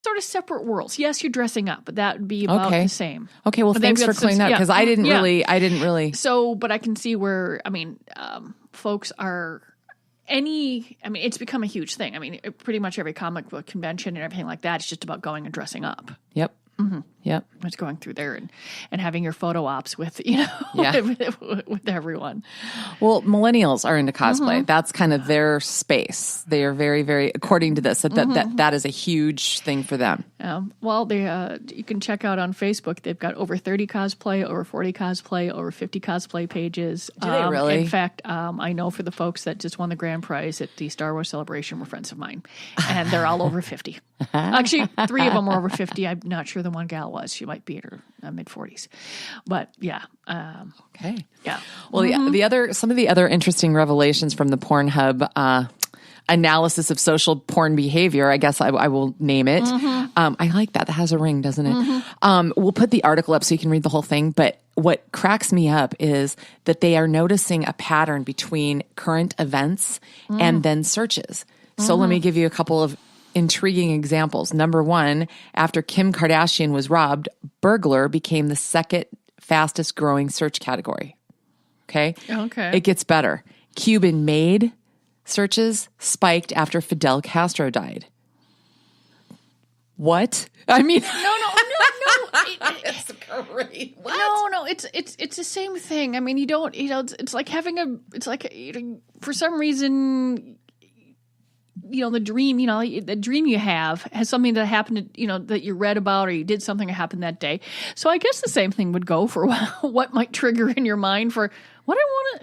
sort of separate worlds. Yes, you're dressing up, but that would be about the same. Okay, well, thanks for clearing that because I didn't really. So, but I can see where, folks are it's become a huge thing. I mean, pretty much every comic book convention and everything like that is just about going and dressing up. Yep. Mm-hmm. Yep. It's going through there and having your photo ops with, with everyone. Well, millennials are into cosplay. That's kind of their space. They are very, very, according to this, that is a huge thing for them. Well, they you can check out on Facebook. They've got over 30 cosplay, over 40 cosplay, over 50 cosplay pages. Do they really? In fact, I know for the folks that just won the grand prize at the Star Wars Celebration were friends of mine, and they're all over 50. Actually, 3 of them were over 50. I'm not sure the one gal was. She might be in her mid-40s. But, yeah. Okay. Yeah. Well, some of the other interesting revelations from the Pornhub analysis of social porn behavior, I guess I will name it. I like that. That has a ring, doesn't it? We'll put the article up so you can read the whole thing. But what cracks me up is that they are noticing a pattern between current events and then searches. So let me give you a couple of intriguing examples. Number 1, after Kim Kardashian was robbed, burglar became the second fastest growing search category. Okay? Okay. It gets better. Cuban maid searches spiked after Fidel Castro died. What? I mean, no. It's great. What? No. It's the same thing. I mean, you don't. It's like having for some reason. The dream, the dream you have has something that happened, that you read about or you did something that happened that day. So I guess the same thing would go for what might trigger in your mind for who do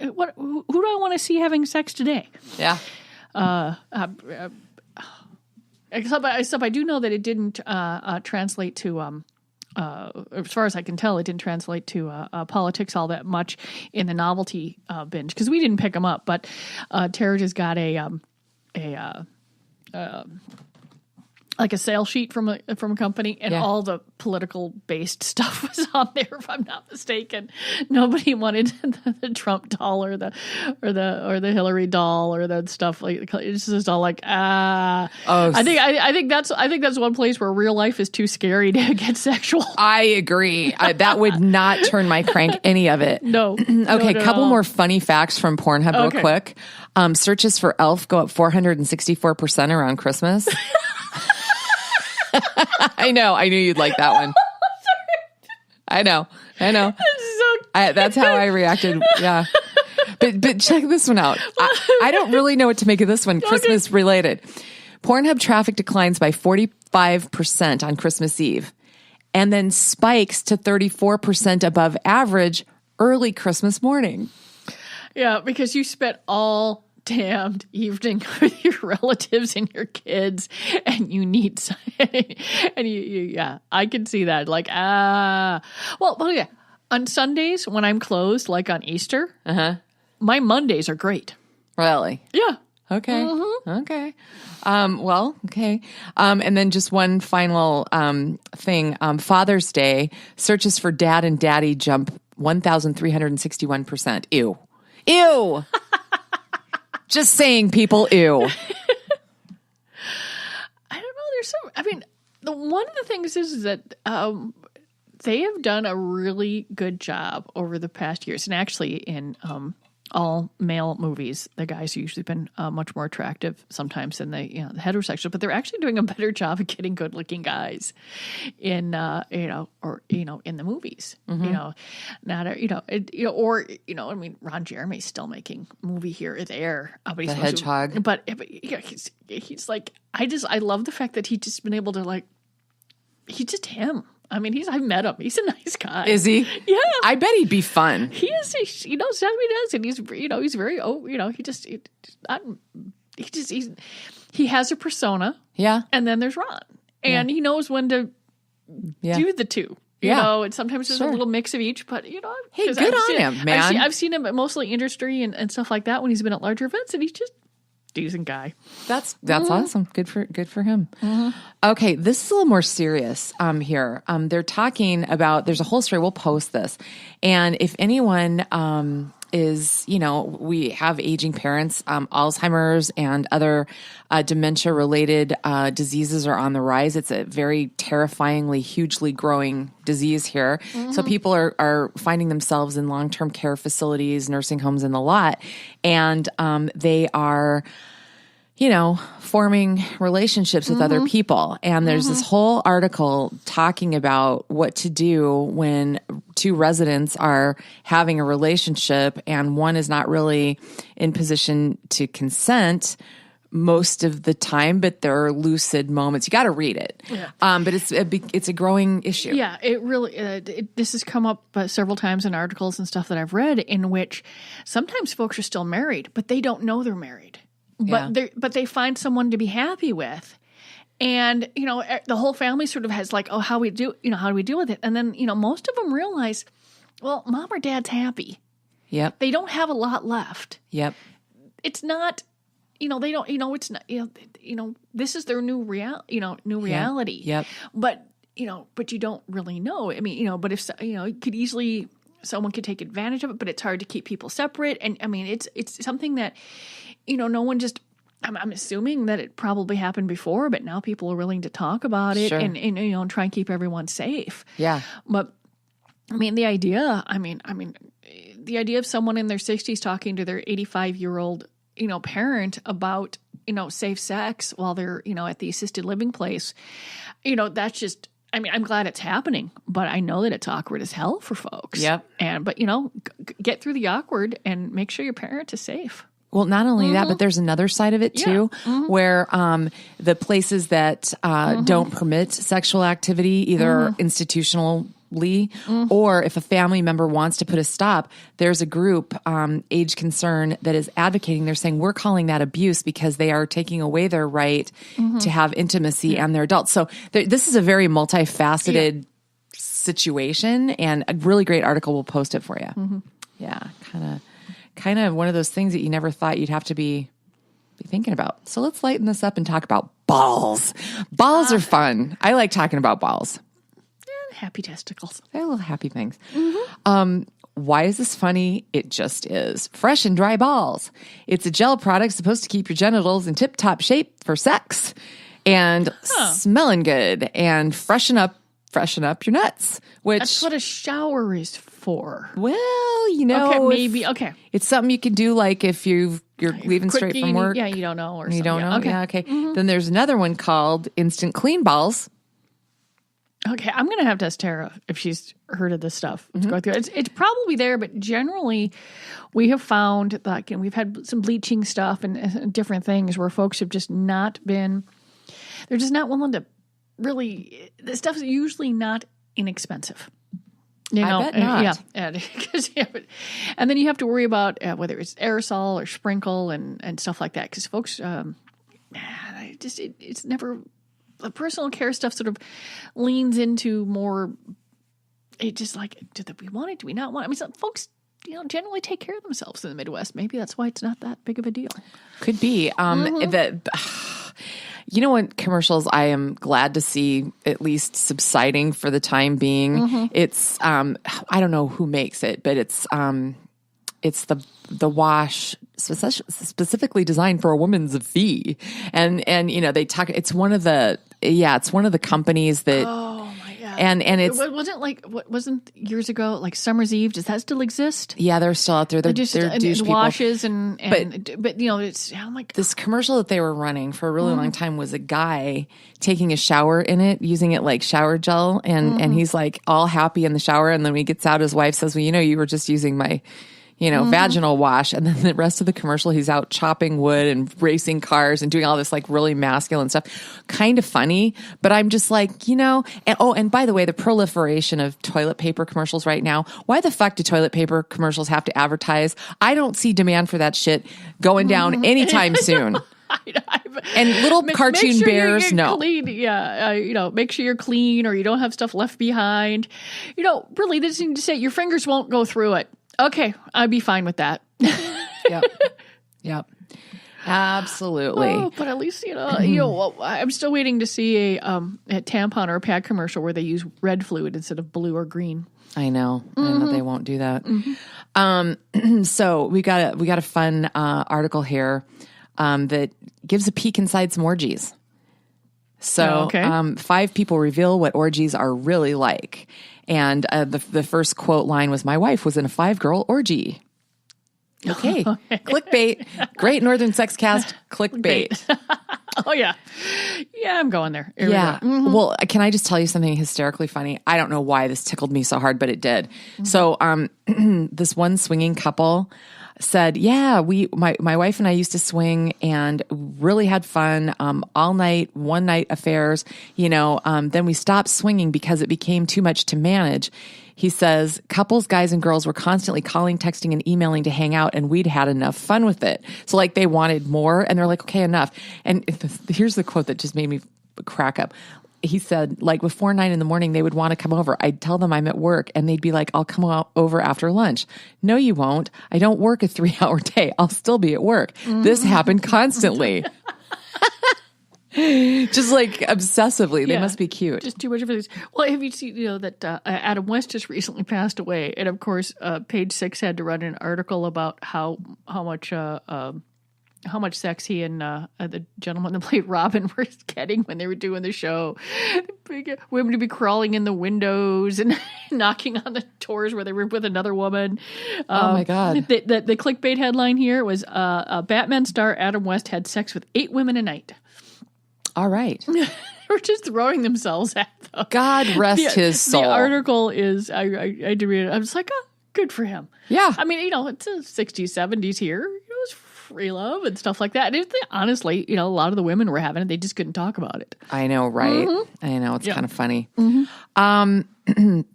I want to see having sex today? Yeah. Except I do know that it didn't translate to, as far as I can tell, it didn't translate to politics all that much in the novelty binge because we didn't pick them up. But Tara just got a sales sheet from a company, and all the political based stuff was on there. If I'm not mistaken, nobody wanted the Trump doll or the Hillary doll or that stuff. Like it's just all like I think that's one place where real life is too scary to get sexual. I agree. That would not turn my crank any of it. No. Okay, a couple more funny facts from Pornhub real quick. Searches for Elf go up 464% around Christmas. I know. I knew you'd like that one. I know. That's how I reacted. Yeah. But check this one out. I don't really know what to make of this one. Christmas related. Pornhub traffic declines by 45% on Christmas Eve and then spikes to 34% above average early Christmas morning. Yeah, because you spent all damned evening with your relatives and your kids, and you need and you I can see that. Like, well, yeah. On Sundays when I'm closed, like on Easter, my Mondays are great. Really? Yeah. Okay. Okay. Okay. And then just one final thing. Father's Day, searches for dad and daddy jump 1,361%. Ew. Just saying, people, ew. I don't know. One of the things is that they have done a really good job over the past years. And actually in all male movies, the guys have usually been much more attractive sometimes than the heterosexual, but they're actually doing a better job of getting good looking guys in in the movies. Ron Jeremy's still making movie here or there. But he's the Hedgehog. But he's like, I love the fact that he's just been able to he's just him. I mean, I've met him. He's a nice guy. Is he? Yeah. I bet he'd be fun. He is. He knows how he does, and he's very. He has a persona. Yeah. And then there's Ron, and he knows when to do the two. And sometimes there's a little mix of each, but hey, good on him, man. I've seen him at mostly industry and stuff like that when he's been at larger events, and he's just decent guy. That's awesome. Good for him. Okay, this is a little more serious here. They're talking about, there's a whole story, we'll post this. And if anyone we have aging parents, Alzheimer's and other dementia-related diseases are on the rise. It's a very terrifyingly, hugely growing disease here. So people are finding themselves in long-term care facilities, nursing homes, and the lot, and they are forming relationships with other people. And there's this whole article talking about what to do when two residents are having a relationship and one is not really in position to consent most of the time, but there are lucid moments. You got to read it. Yeah. But it's a growing issue. Yeah, it really, this has come up several times in articles and stuff that I've read, in which sometimes folks are still married, but they don't know they're married. But they find someone to be happy with, and the whole family sort of has like, oh, how do we deal with it? And then most of them realize, well, mom or dad's happy. Yep. They don't have a lot left. Yep. It's not, they don't, it's not, this is their new reality. Yep. But you don't really know. I mean, but if it could easily, someone could take advantage of it, but it's hard to keep people separate. And I mean, it's something that, no one just, I'm assuming that it probably happened before, but now people are willing to talk about it and try and keep everyone safe. Yeah. But I mean, the idea of someone in their 60s talking to their 85-year-old, parent about, safe sex while they're, at the assisted living place, that's just, I'm glad it's happening, but I know that it's awkward as hell for folks. Yep. But get through the awkward and make sure your parent is safe. Well, not only that, but there's another side of it too, where the places that don't permit sexual activity, either institutionally or if a family member wants to put a stop, there's a group, Age Concern, that is advocating. They're saying we're calling that abuse because they are taking away their right to have intimacy and their adults. So this is a very multifaceted situation, and a really great article. We'll post it for you. Yeah, kind of one of those things that you never thought you'd have to be thinking about. So let's lighten this up and talk about balls. Balls are fun. I like talking about balls. Yeah, happy testicles. They're little happy things. Why is this funny? It just is. Fresh and dry balls. It's a gel product supposed to keep your genitals in tip-top shape for sex and smelling good and freshen up your nuts. Which that's what a shower is for. Well, okay, maybe. Okay, it's something you can do, like if you're leaving straight from work. Yeah, you don't know, or you don't know. Okay. Yeah, okay. Then there's another one called Instant Clean Balls. Okay, I'm gonna have to ask Tara if she's heard of this stuff. Going through it's probably there, but generally, we have found that we've had some bleaching stuff and different things where folks have just not been. They're just not willing to really. The stuff is usually not inexpensive. I bet not. Yeah, and then you have to worry about whether it's aerosol or sprinkle and stuff like that, because folks, it's never. The personal care stuff sort of leans into more. It just like, do we want it? Do we not want it? I mean, some folks, generally take care of themselves in the Midwest. Maybe that's why it's not that big of a deal. Could be. What commercials I am glad to see at least subsiding for the time being. It's I don't know who makes it, but it's the wash specifically designed for a woman's fee, and they talk. It's one of the companies that. Oh my god! And it's wasn't years ago like Summer's Eve? Does that still exist? Yeah, they're still out there. They're douche people. Washes but it's I'm like this commercial that they were running for a really long time was a guy taking a shower in it, using it like shower gel, and he's like all happy in the shower, and then when he gets out, his wife says, "Well, you were just using my." Vaginal wash. And then the rest of the commercial, he's out chopping wood and racing cars and doing all this like really masculine stuff. Kind of funny, but I'm just like, and by the way, the proliferation of toilet paper commercials right now, why the fuck do toilet paper commercials have to advertise? I don't see demand for that shit going down anytime soon. And little cartoon bears, no. Clean, make sure you're clean or you don't have stuff left behind. Really, they just need to say your fingers won't go through it. Okay, I'd be fine with that. Yep. Absolutely. Oh, but at least, I'm still waiting to see a tampon or a pad commercial where they use red fluid instead of blue or green. I know. I know they won't do that. So we got a fun article here that gives a peek inside some orgies. So 5 people reveal what orgies are really like. And the first quote line was, "My wife was in a 5-girl orgy." Okay. Clickbait. Great Northern Sexcast clickbait. Oh, yeah. Yeah, I'm going there. Here Yeah. we go. Well, can I just tell you something hysterically funny? I don't know why this tickled me so hard, but it did. So this one swinging couple said, yeah, my wife and I used to swing and really had fun, all night, one night affairs, then we stopped swinging because it became too much to manage. He says, couples, guys and girls were constantly calling, texting, and emailing to hang out, and we'd had enough fun with it. So like they wanted more, and they're like, okay, enough. And here's the quote that just made me crack up. He said, like before 9 a.m, they would want to come over. I'd tell them I'm at work, and they'd be like, I'll come over after lunch. No, you won't. I don't work a 3-hour day. I'll still be at work. This happened constantly. Just like obsessively. They must be cute. Just too much of it. Well, have you seen, that Adam West just recently passed away? And of course, Page 6 had to run an article about how much sex he and the gentleman that played Robin were getting when they were doing the show. Women to be crawling in the windows and knocking on the doors where they were with another woman. Oh my God. The clickbait headline here was Batman star Adam West had sex with 8 women a night. All right. They're just throwing themselves at them. God rest his soul. The article is, I did read it. I was like, oh, good for him. Yeah. I mean, it's the 60s, 70s here. It was free love and stuff like that. And honestly, a lot of the women were having it. They just couldn't talk about it. I know, right? I know. It's kind of funny.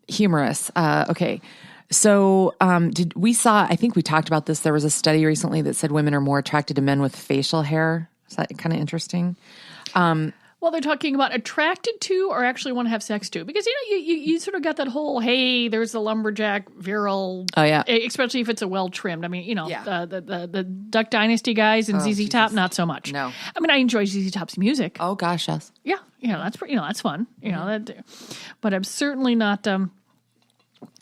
Humorous. Okay. So I think we talked about this. There was a study recently that said women are more attracted to men with facial hair. Is that kind of interesting? Well, they're talking about attracted to or actually want to have sex to. Because, you sort of got that whole, hey, there's the lumberjack virile. Oh, yeah. Especially if it's a well-trimmed. I mean, the Duck Dynasty guys and ZZ Top, not so much. No. I mean, I enjoy ZZ Top's music. Oh, gosh, yes. Yeah. That's that's fun. But I'm certainly not, but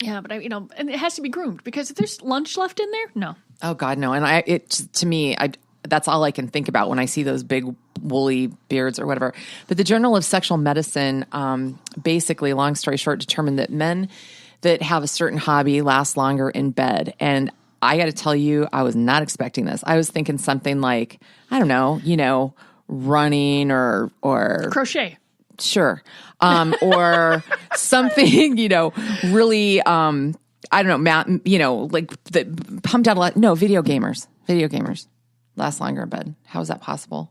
and it has to be groomed. Because if there's lunch left in there, no. Oh, God, no. And to me, that's all I can think about when I see those big woolly beards or whatever. But the Journal of Sexual Medicine, basically, long story short, determined that men that have a certain hobby last longer in bed. And I got to tell you, I was not expecting this. I was thinking something like, I don't know, running or crochet. Sure. Or something, really, I don't know, like that pumped out a lot. No, video gamers last longer in bed. How is that possible?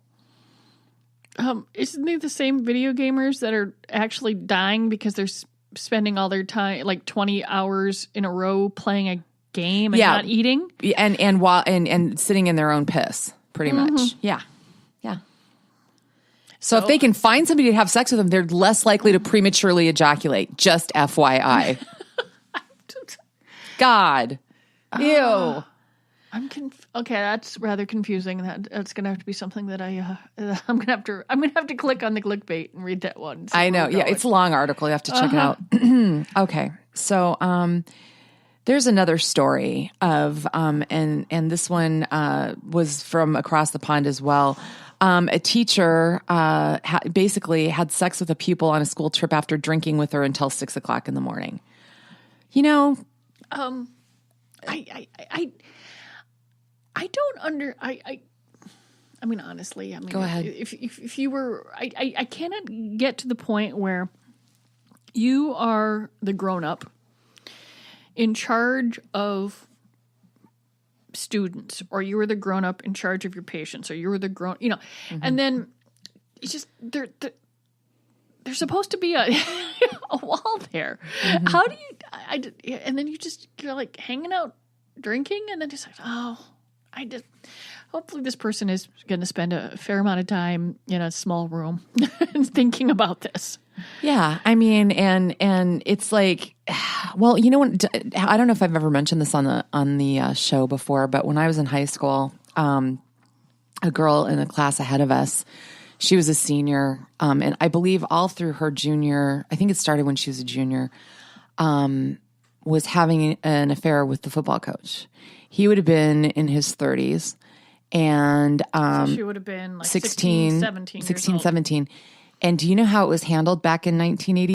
Isn't it the same video gamers that are actually dying because they're spending all their time, like 20 hours in a row, playing a game and not eating? And sitting in their own piss, pretty much. Yeah. So if they can find somebody to have sex with them, they're less likely to prematurely ejaculate. Just FYI. God. Ew. Okay, that's rather confusing. That's going to have to be something that I'm going to have to click on the clickbait and read that one. I know. Yeah, it's a long article. You have to check it out. Okay. So, there's another story of and this one was from across the pond as well. A teacher basically had sex with a pupil on a school trip after drinking with her until 6 o'clock in the morning. I mean, honestly, go ahead. If you were, I cannot get to the point where you are the grown up in charge of students, or you were the grown up in charge of your patients, or you were the grown, and then it's just there's supposed to be a wall there. How do you? And then you're like hanging out, drinking, and then just like, hopefully this person is going to spend a fair amount of time in a small room thinking about this. Yeah. I mean, and it's like, well, I don't know if I've ever mentioned this on the show before, but when I was in high school, a girl in a class ahead of us. She was a senior, and I believe all through her junior, I think it started when she was a junior, was having an affair with the football coach. He would have been in his 30s, and So she would have been like 16, 17 years old. 17. And do you know how it was handled back in 1980?